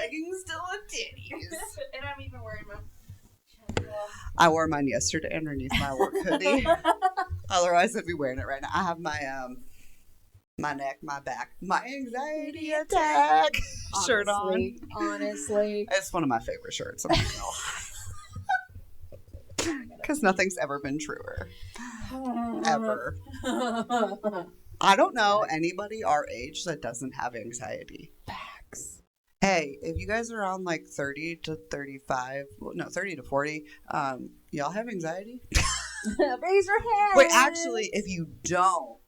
leggings to the titties. And I'm even wearing my... I wore mine yesterday underneath my work hoodie. Otherwise, I'd be wearing it right now. I have my my neck, my back, my anxiety attack shirt on. Honestly. It's one of my favorite shirts. I'm not gonna lie. Because nothing's ever been truer. Ever. I don't know anybody our age that doesn't have anxiety. Facts. Hey, if you guys are on like 30 to 35, no, 30 to 40, y'all have anxiety? Raise your hand. Wait, actually, if you don't,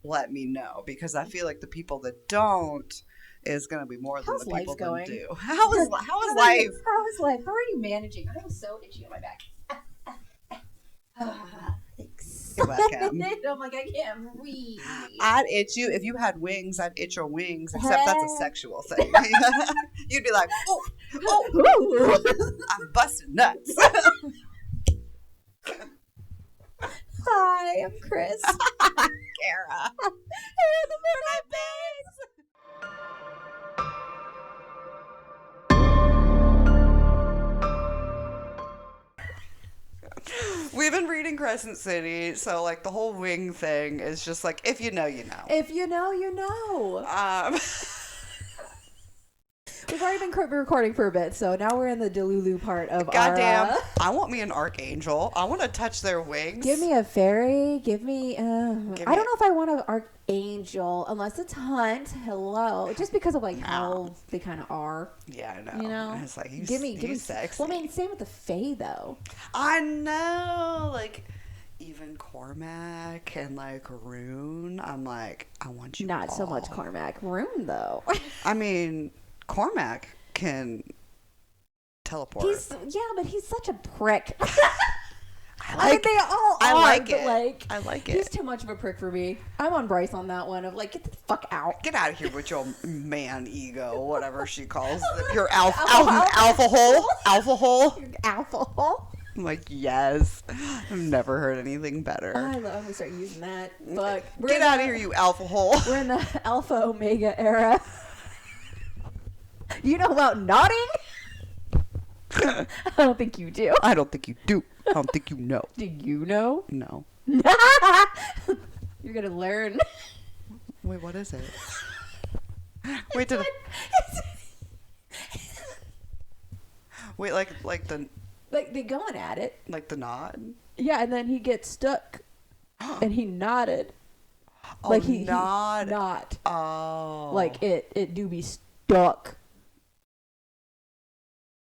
let me know. Because I feel like the people that don't is going to be more than the people that do. How is life? How is life? How are you managing? I'm so itchy on my back. Thanks. You're welcome. I'm like, I can't breathe. I'd itch you. If you had wings, I'd itch your wings, except that's a sexual thing. You'd be like, oh, I'm busting nuts. Hi, I'm Chris. Kara. Here are the Midnight Bags. We've been reading Crescent City, so like the whole wing thing is just like, if you know, you know. If you know, you know. We've already been recording for a bit, so now we're in the Delulu part of Goddamn, our... I want me an archangel. I want to touch their wings. Give me a fairy. Give me... I don't know if I want an archangel, unless it's Hunt. Hello. Just because of like how they kind of are. Yeah, I know. You know? It's like, give me sexy. Well, I mean, same with the Fae, though. I know. Like, even Cormac and like Rune, I'm like, I want you Not all. so much Cormac. Rune, though. I mean... Cormac can teleport. But he's such a prick. I mean, they all are. I like but it. Like, I like it. He's too much of a prick for me. I'm on Bryce on that one of like, get the fuck out. Get out of here with your man ego, whatever she calls it. Your alpha hole. Alpha hole. Your alpha hole. I'm like, yes. I've never heard anything better. I'm gonna start using that. Fuck. Get out of here, you alpha hole. We're in the Alpha Omega era. You know about nodding? I don't think you do. I don't think you do. I don't think you know. Do you know? No. You're gonna learn. Wait, what is it? Wait, did Wait, like the... Like, they going at it. Like the nod? Yeah, and then he gets stuck. And he nodded. Oh, like he nod. Not. Oh. Like, it do be stuck.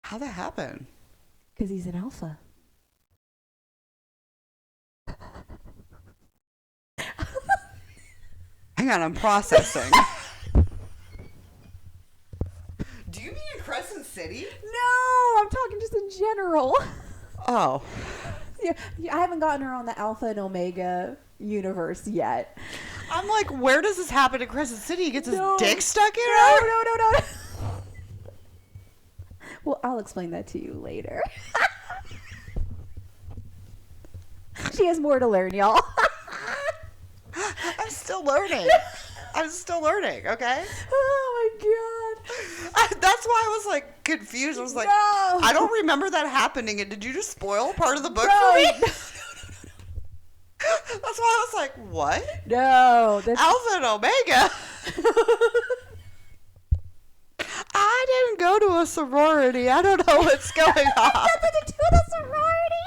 How'd that happen? Because he's an alpha. Hang on, I'm processing. Do you mean in Crescent City? No, I'm talking just in general. Oh. Yeah, I haven't gotten her on the Alpha and Omega universe yet. I'm like, where does this happen in Crescent City? He gets his dick stuck in her? No. Well, I'll explain that to you later. She has more to learn, y'all. I'm still learning. Okay? Oh, my God. That's why I was, like, confused. I was like, no. I don't remember that happening. And did you just spoil part of the book no. for me? That's why I was like, what? No. Alpha and Omega? I didn't go to a sorority. I don't know what's going on. Nothing to do with a sorority.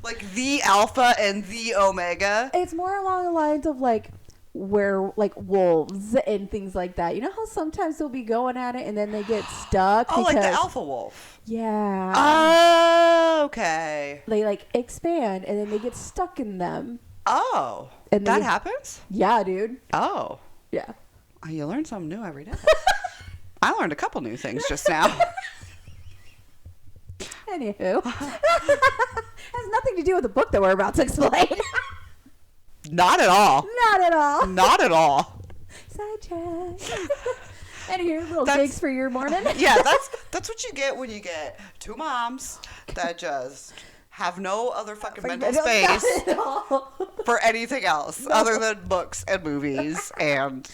Like the Alpha and the Omega. It's more along the lines of like where like wolves and things like that. You know how sometimes they'll be going at it and then they get stuck. Oh, like the alpha wolf. Yeah. Oh, okay. They like expand and then they get stuck in them. Oh, and that happens? Yeah, dude. Oh. Yeah. You learn something new every day. I learned a couple new things just now. Anywho. Has nothing to do with the book that we're about to explain. Not at all. Not at all. Not at all. Sidetrack. Anywho, little gigs for your morning. Yeah, that's what you get when you get two moms that just have no other fucking mental space for anything else other than books and movies and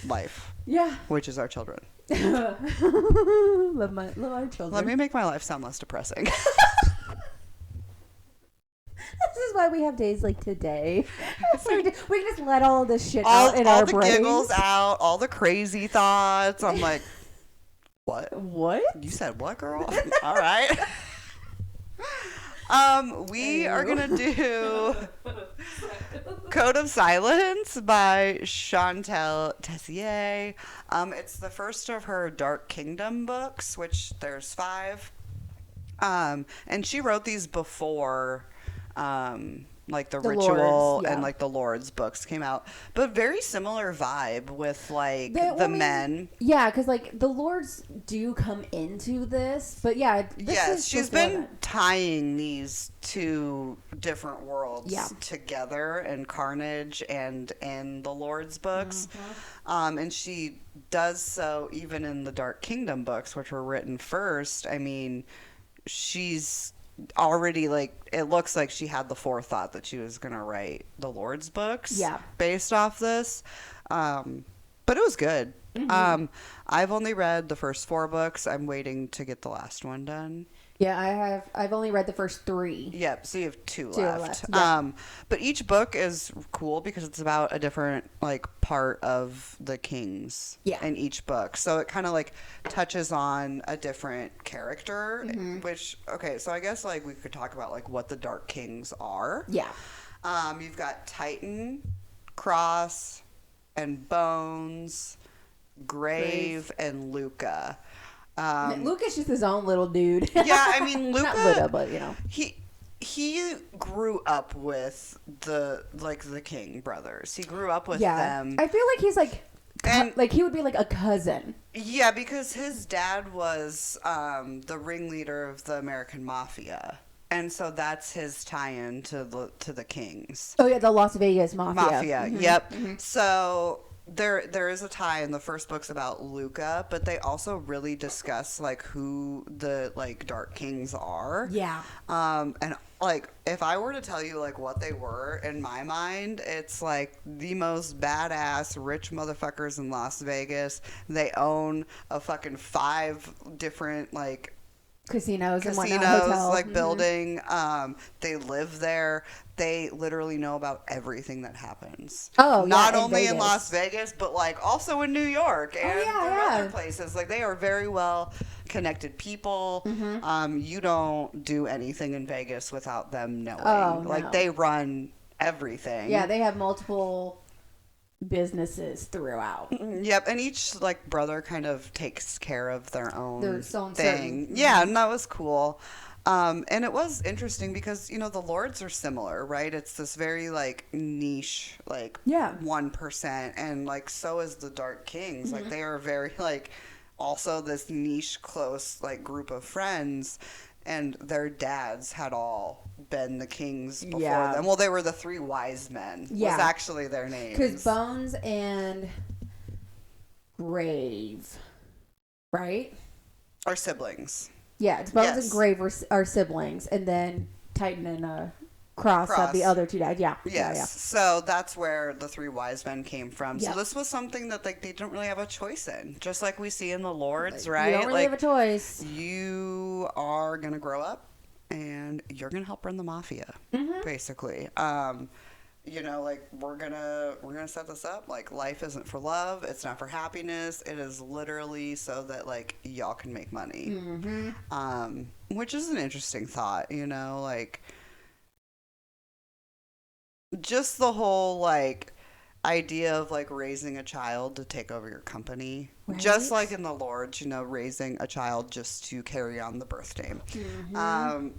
life. Yeah. Which is our children. Love our children. Let me make my life sound less depressing. This is why we have days like today. We can just let all this shit all, out in all our the brains. giggles out, all the crazy thoughts. I'm like, what? What? You said what, girl? All right. We are gonna do Code of Silence by Shantel Tessier. It's the first of her Dark Kingdom books, which there's 5. And she wrote these before like the Ritual Lords, yeah. and like the Lords books came out, but very similar vibe with like the men. Yeah, because like the Lords do come into this, but yeah, She's been tying these 2 different worlds together in Carnage and in the Lords books. And she does so even in the Dark Kingdom books, which were written first. I mean, she's already like, it looks like she had the forethought that she was gonna write the Lord's books based off this, but it was good. I've only read the first 4 books. I'm waiting to get the last one done. I've only read the first 3. Yep, so you have 2 left. left. Yep. But each book is cool because it's about a different like part of the kings in each book. So it kind of like touches on a different character, which, okay, so I guess like we could talk about like what the Dark Kings are. Yeah. You've got Titan, Cross, and Bones, Grave, and Luca. Luca's just his own little dude. Yeah, I mean, Luca, not little, but you know, he grew up with the King brothers. He grew up with them. I feel like he's like he would be like a cousin. Yeah, because his dad was the ringleader of the American Mafia, and so that's his tie-in to the Kings. Oh yeah, the Las Vegas Mafia. Yep. So there is a tie in the first books about Luca, but they also really discuss like who the like Dark Kings are. Yeah. And like if I were to tell you like what they were in my mind, it's like the most badass rich motherfuckers in Las Vegas. They own a fucking 5 different like casinos and whatnot, like building. They live there. They literally know about everything that happens. Oh, not yeah, only in Las Vegas, but like also in New York and other places. Like they are very well connected people. You don't do anything in Vegas without them knowing. Oh, like no. they run everything. Yeah, they have multiple businesses throughout. Yep, and each like brother kind of takes care of their own thing. Certain. Yeah, and that was cool. And it was interesting because, you know, the Lords are similar, right? It's this very like niche, like 1%, and like so is the Dark Kings. Like they are very like also this niche, close like group of friends, and their dads had all been the kings before them. Well, they were the 3 wise men. Was actually their names. Because Bones and Grave, right? Are siblings. Yeah, it's Bones and Grave are siblings, and then Titan and Cross have the other 2 dads. Yeah. Yes. Yeah. So that's where the 3 wise men came from. Yeah. So this was something that like they didn't really have a choice in, just like we see in the Lords, right? You don't really have a choice. You are gonna grow up, and you're gonna help run the mafia, basically. You know, like we're gonna set this up. Like life isn't for love. It's not for happiness. It is literally so that like y'all can make money. Which is an interesting thought. You know, like just the whole like idea of like raising a child to take over your company, just like in the Lords, you know, raising a child just to carry on the birth name.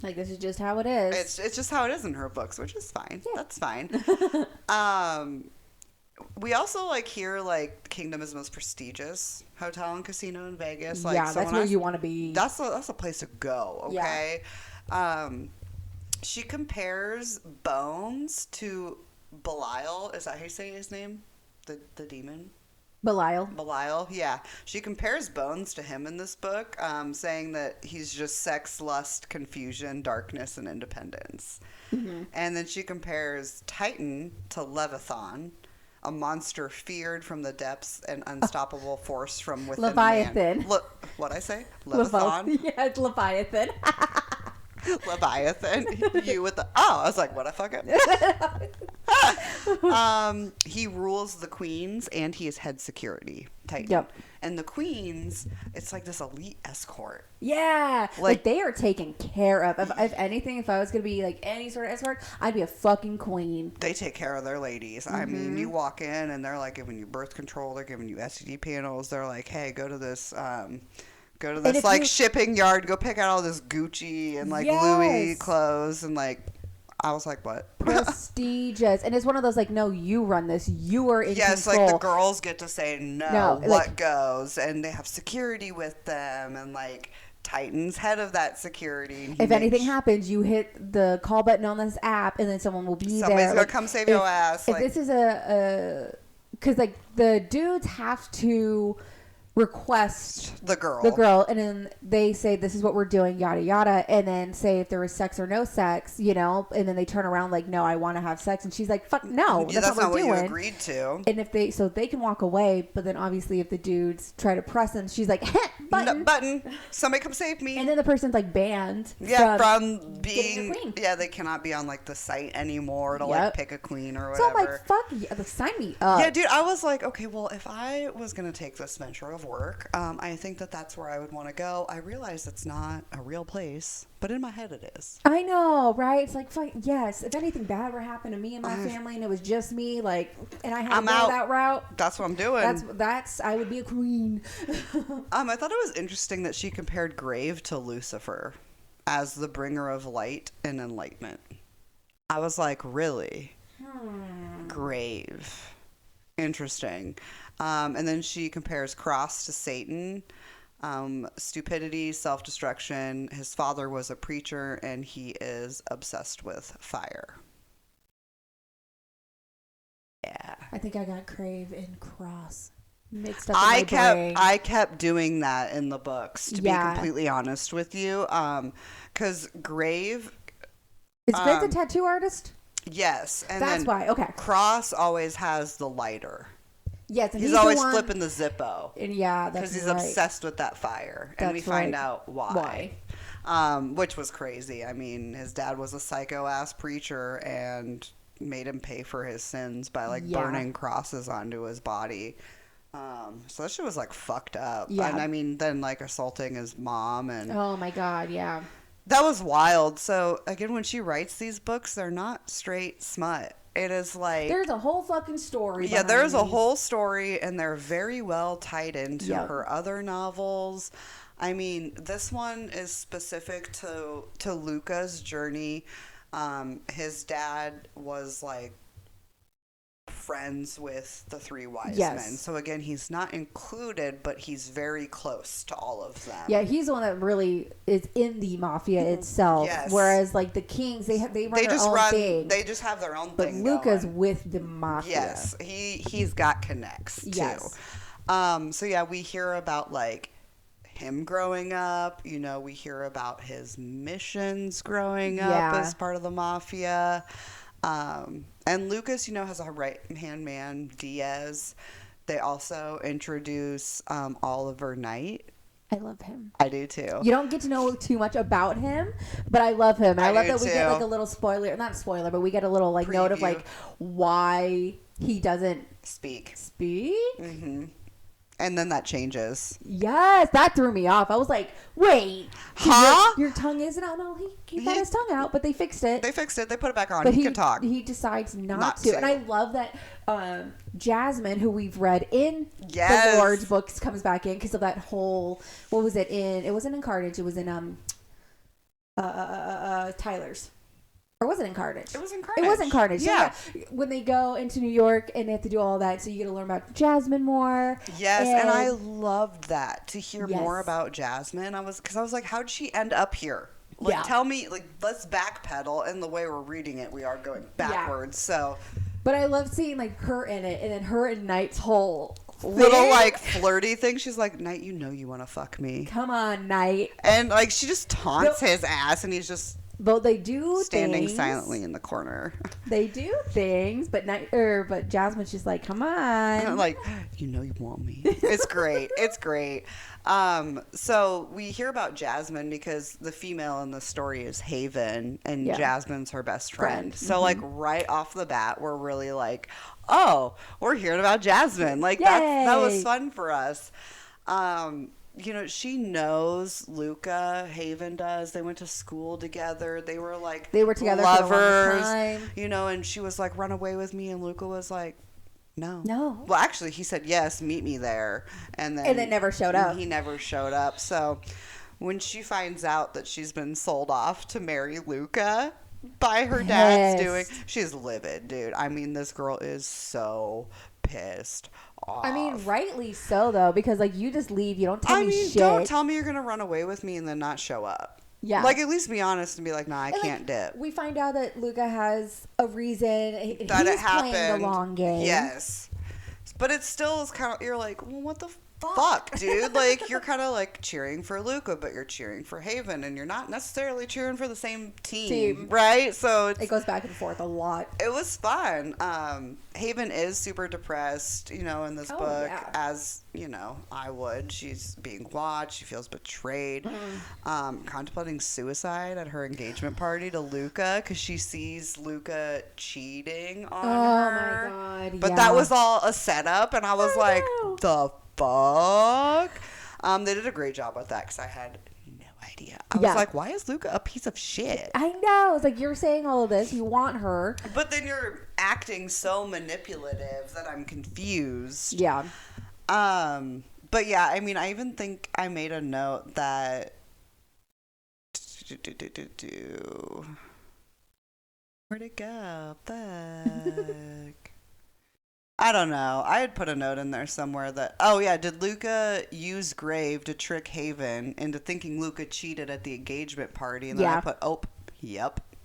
Like this is just how it is. It's just how it is in her books, which is fine. That's fine. We also like hear like Kingdom is the most prestigious hotel and casino in Vegas. Like, so that's where you want to be. That's a place to go. Okay. She compares Bones to Belial. Is that how you say his name? The demon? Belial, yeah. She compares Bones to him in this book, saying that he's just sex, lust, confusion, darkness, and independence. And then she compares Titan to Leviathan, a monster feared from the depths, and unstoppable force from within Leviathan. man. What I say? Leviathan? Yeah, it's Leviathan. Leviathan. You with the... Oh, I was like, what I fuck up? He rules the queens, and he is head security titan. Yep. And the queens, it's like this elite escort. Yeah. Like they are taken care of. If anything, if I was going to be like any sort of escort, I'd be a fucking queen. They take care of their ladies. I mean, you walk in and they're like giving you birth control. They're giving you STD panels. They're like, hey, go to this like shipping yard. Go pick out all this Gucci and like Louis clothes. And like, I was like, what? Prestigious. And it's one of those like, no, you run this. You are in yes, control. like the girls get to say no what like, goes. And they have security with them. And like, Titan's head of that security. If anything happens, you hit the call button on this app, and then someone will be there. Somebody's gonna come save your ass. If this is because like the dudes have to request the girl, and then they say this is what we're doing, yada yada, and then say if there was sex or no sex, you know, and then they turn around like, no, I want to have sex, and she's like, fuck no, that's not what you agreed to. And if they can walk away, but then obviously if the dudes try to press them, she's like, button, no, button, somebody come save me, and then the person's like banned from being queen. Yeah, they cannot be on like the site anymore to like pick a queen or whatever. So I'm like, fuck yeah, sign me up. Yeah, dude, I was like, okay, well, if I was gonna take this venture of work, I think that's where I would want to go. I realize it's not a real place, but in my head it is. I know, right? It's like, fuck, yes. If anything bad ever happened to me and my family, and it was just me, like, and I had to go that route, that's what I'm doing. That's I would be a queen. I thought it was interesting that she compared Grave to Lucifer as the bringer of light and enlightenment. I was like, really? Grave. Interesting. And then she compares Cross to Satan, stupidity, self-destruction. His father was a preacher, and he is obsessed with fire. Yeah. I think I got Crave and Cross mixed up in my brain. I kept doing that in the books, to be completely honest with you. Because Grave... Is Grave the tattoo artist? Yes. And that's why, okay. Cross always has the lighter. Yes, and he's always flipping the Zippo. And that's because he's obsessed with that fire, and we find out why. Which was crazy. I mean, his dad was a psycho-ass preacher and made him pay for his sins by like burning crosses onto his body. So that shit was like fucked up. Yeah. And I mean, then like assaulting his mom and oh my god, yeah. That was wild. So again, when she writes these books, they're not straight smut. It is like... There's a whole fucking story. Yeah, there's a whole story, and they're very well tied into her other novels. I mean, this one is specific to Luca's journey. His dad was, like, friends with the three wise men. So, again, he's not included, but he's very close to all of them. Yeah, he's the one that really is in the mafia itself. Yes. Whereas, like, the Kings, they run their own thing. They just have their own thing. But Luca's with the mafia. Yes, he's got connects, too. So, yeah, we hear about, like, him growing up. You know, we hear about his missions growing up as part of the mafia. And Lucas, you know, has a right-hand man, Diaz. They also introduce Oliver Knight. I love him. I do too. You don't get to know too much about him, but I love him. And I love that we get like a little spoiler, not spoiler, but we get a little like note of like why he doesn't speak. Mm-hmm. And then that changes. Yes, that threw me off. I was like, wait. Huh? Your tongue isn't out? No, he got his tongue out, but they fixed it. They fixed it. They put it back on. But he can talk. He decides not to. And I love that Jasmine, who we've read in the Lord's books, comes back in because of that whole, what was it in? It wasn't in Carnage. It was in Tyler's. Or was it in Carnage? It was in Carnage. It was in Carnage. Yeah. When they go into New York and they have to do all that, so you get to learn about Jasmine more. Yes, and I loved that, to hear more about Jasmine. Because I was like, how'd she end up here? Like, tell me, like, let's backpedal. And the way we're reading it, we are going backwards. So, but I love seeing like her in it, and then her and Knight's whole little like flirty thing. She's like, Knight, you know you want to fuck me. Come on, Knight. And like she just taunts his ass, and he's just. But they do standing things. silently in the corner. They do things, but Jasmine's just like, come on. Like, you want me. It's great. It's great. So we hear about Jasmine because the female in the story is Haven, and Jasmine's her best friend. So like right off the bat, we're really like, oh, we're hearing about Jasmine. Like that was fun for us. She knows Luca. Haven does. They went to school together. They were together lovers, for a long time. And she was like, run away with me. And Luca was like, no. Well, actually, he said, yes, meet me there. And then never showed up. He never showed up. So when she finds out that she's been sold off to marry Luca by her dad's doing, she's livid, dude. I mean, this girl is so pissed off. I mean, rightly so, though, because, like, you just leave. You don't tell me shit. Don't tell me you're going to run away with me and then not show up. Yeah. Like, at least be honest and be like, nah, I can't dip. We find out that Luca has a reason. He's happened. Playing the long game. Yes. But it still is kind of, you're like, well, what the fuck, dude? Like, you're kind of like cheering for Luca, but you're cheering for Haven, and you're not necessarily cheering for the same team. Right? So it goes back and forth a lot. It was fun. Haven is super depressed, in this book, as I would. She's being watched. She feels betrayed. Contemplating suicide at her engagement party to Luca because she sees Luca cheating on her. Oh my god! But that was all a setup, and I was like, the fuck? They did a great job with that because I had no idea. I was like, why is Luca a piece of shit? I know. It's like, you're saying all of this. You want her. But then you're acting so manipulative that I'm confused. Yeah. But yeah, I mean, I even think I made a note that where'd it go? Fuck. I don't know. I had put a note in there somewhere that, did Luca use Grave to trick Haven into thinking Luca cheated at the engagement party? And then I put,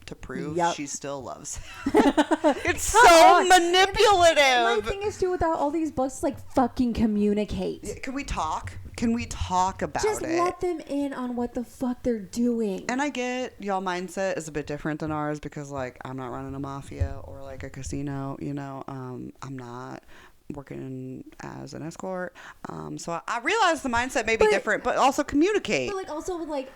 to prove she still loves him. It's so manipulative. My thing is, too, without all these books, like, fucking communicate. Can we talk? Can we talk about it? Just let them in on what the fuck they're doing. And I get y'all mindset is a bit different than ours because, like, I'm not running a mafia or, like, a casino, I'm not working as an escort. So I realize the mindset may be different, but also communicate. But, like, also with, like,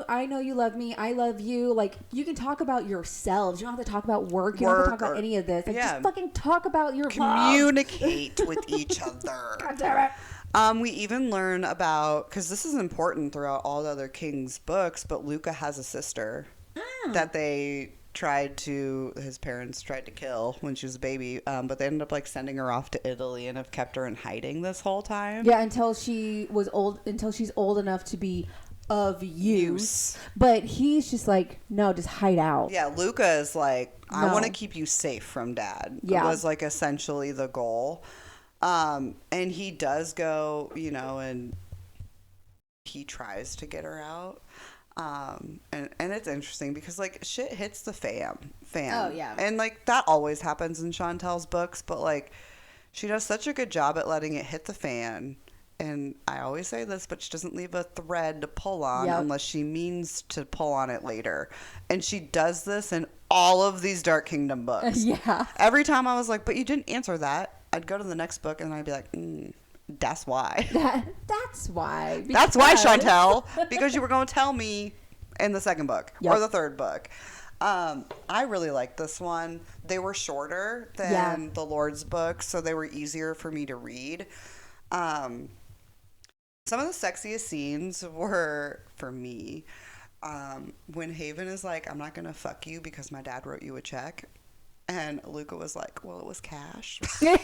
I know you love me. I love you. Like, you can talk about yourselves. You don't have to talk about work. You don't have to talk about any of this. Like, just fucking talk about your communicate with each other. God damn it. We even learn about, because this is important throughout all the other King's books, but Luca has a sister that his parents tried to kill when she was a baby, but they ended up like sending her off to Italy and have kept her in hiding this whole time. Yeah, until she's old enough to be of use. But he's just like, no, just hide out. Yeah, Luca is like, I want to keep you safe from Dad. Yeah. It was like essentially the goal. And he does go, and he tries to get her out. And it's interesting because like shit hits the fan. Oh yeah. And like that always happens in Shantel's books, but like she does such a good job at letting it hit the fan. And I always say this, but she doesn't leave a thread to pull on unless she means to pull on it later. And she does this in all of these Dark Kingdom books. Yeah. Every time I was like, but you didn't answer that. I'd go to the next book and I'd be like, that's why. That's why. That's why, Shantel. Because you were going to tell me in the second book or the third book. I really liked this one. They were shorter than the Lord's books, so they were easier for me to read. Some of the sexiest scenes were, for me, when Haven is like, I'm not going to fuck you because my dad wrote you a check. And Luca was like, well, it was cash. Yeah.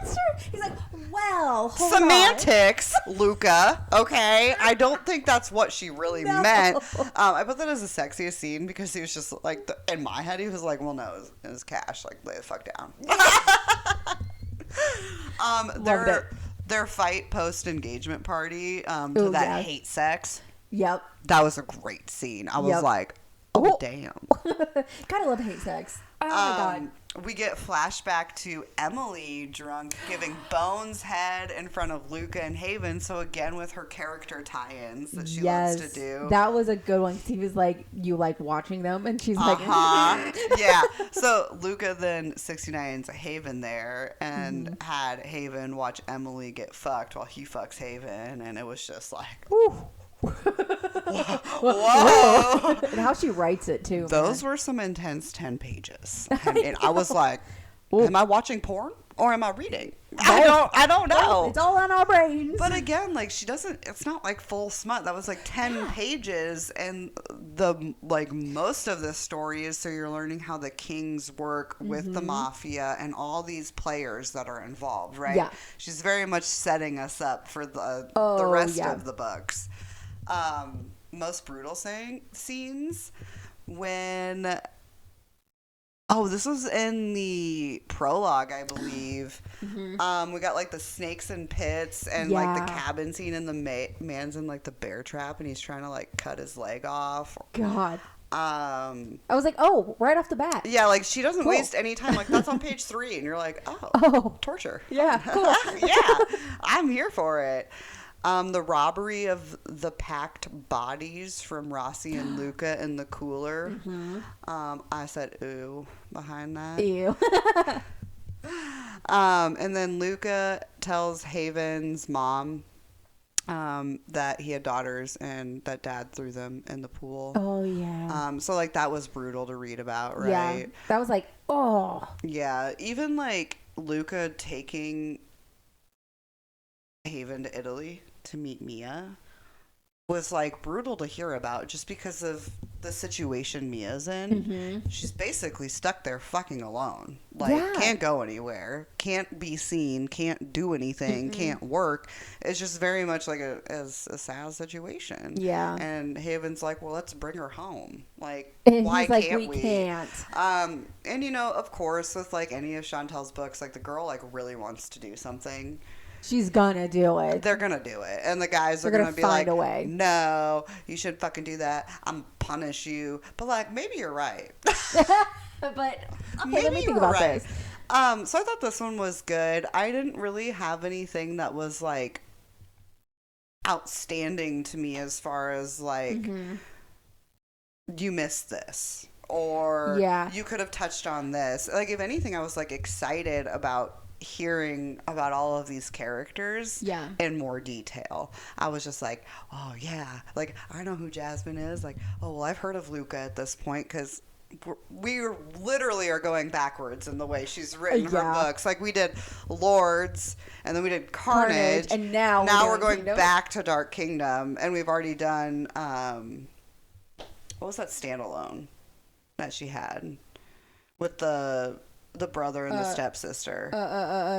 That's true. He's like, well, hold Semantics, Luca. Okay. I don't think that's what she really meant. I put that as the sexiest scene because he was just like, in my head, he was like, well, no, it was cash. Like, lay the fuck down. Their fight post engagement party to that hate sex. Yep. That was a great scene. I was like, oh, damn. Gotta love hate sex. Oh my god. we get flashback to Emily drunk giving Bones head in front of Luca and Haven. So again, with her character tie-ins that she loves to do. That was a good one. He was like, you like watching them? And she's like, yeah. So Luca then 69's Haven there and had Haven watch Emily get fucked while he fucks Haven. And it was just like, ooh. Whoa. And how she writes it too. Those were some intense 10 pages. And I was like, am I watching porn or am I reading? I don't know. It's all on our brains. But again, like it's not like full smut. That was like 10 pages, and the like most of this story is so you're learning how the Kings work with the mafia and all these players that are involved, right? Yeah. She's very much setting us up for the rest of the books. Most brutal scenes when this was in the prologue, I believe. We got like the snakes and pits and like the cabin scene, and the man's in like the bear trap and he's trying to like cut his leg off. God. I was like, right off the bat. Yeah, like she doesn't waste any time. Like that's on page 3 and you're like, torture. Yeah, cool. Yeah, I'm here for it. The robbery of the packed bodies from Rossi and Luca in the cooler. I said, ooh, behind that. Ew. And then Luca tells Haven's mom that he had daughters and that dad threw them in the pool. Oh, yeah. So, like, that was brutal to read about, right? Yeah. That was like, Yeah. Even, like, Luca taking Haven to Italy to meet Mia was like brutal to hear about just because of the situation Mia's in. She's basically stuck there fucking alone. Like can't go anywhere, can't be seen, can't do anything, can't work. It's just very much like a sad situation. Yeah. And Haven's like, well, let's bring her home. Like, and why he's like, can't we can't. And you know, of course, with like any of Chantel's books, like the girl like really wants to do something. She's gonna do it. They're gonna do it. And the guys are gonna be like, a way. No, you shouldn't fucking do that. I'm punish you. But like, maybe you're right. But okay, maybe let me think about this. So I thought this one was good. I didn't really have anything that was like outstanding to me as far as like you missed this or you could have touched on this. Like, if anything, I was like excited about hearing about all of these characters in more detail. I was just like, oh yeah, like I know who Jasmine is. Like, oh well, I've heard of Luca at this point because we literally are going backwards in the way she's written her books. Like we did Lords and then we did Carnage and now we're going back to Dark Kingdom, and we've already done what was that standalone that she had with the brother and the stepsister.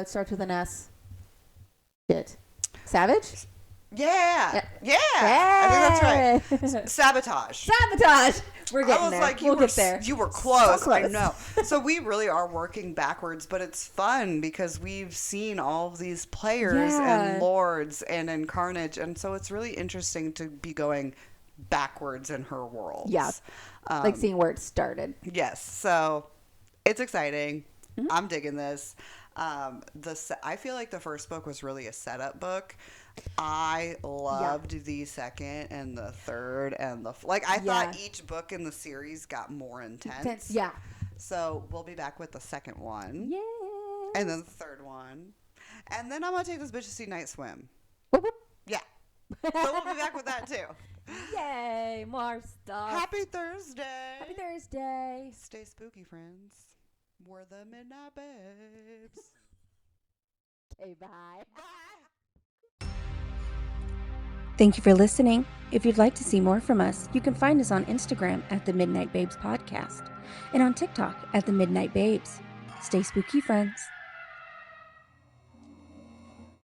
It starts with an S. Shit. Savage? Yeah. I think that's right. Sabotage. We're getting there. Like, we'll get there. You were close. So close. I know. So we really are working backwards, but it's fun because we've seen all of these players and Lords and in Carnage, and so it's really interesting to be going backwards in her world. Yeah. Like seeing where it started. Yes. So it's exciting. I'm digging this. I feel like the first book was really a setup book. I loved the second and the third and the I thought each book in the series got more intense. Yeah. So we'll be back with the second one. Yeah. And then the third one. And then I'm gonna take this bitch to see Night Swim. Yeah. So we'll be back with that too. Yay, more stuff. Happy Thursday. Happy Thursday. Stay spooky, friends. We're the Midnight Babes. Okay, bye. Bye. Thank you for listening. If you'd like to see more from us, you can find us on Instagram at the Midnight Babes Podcast and on TikTok at the Midnight Babes. Stay spooky, friends.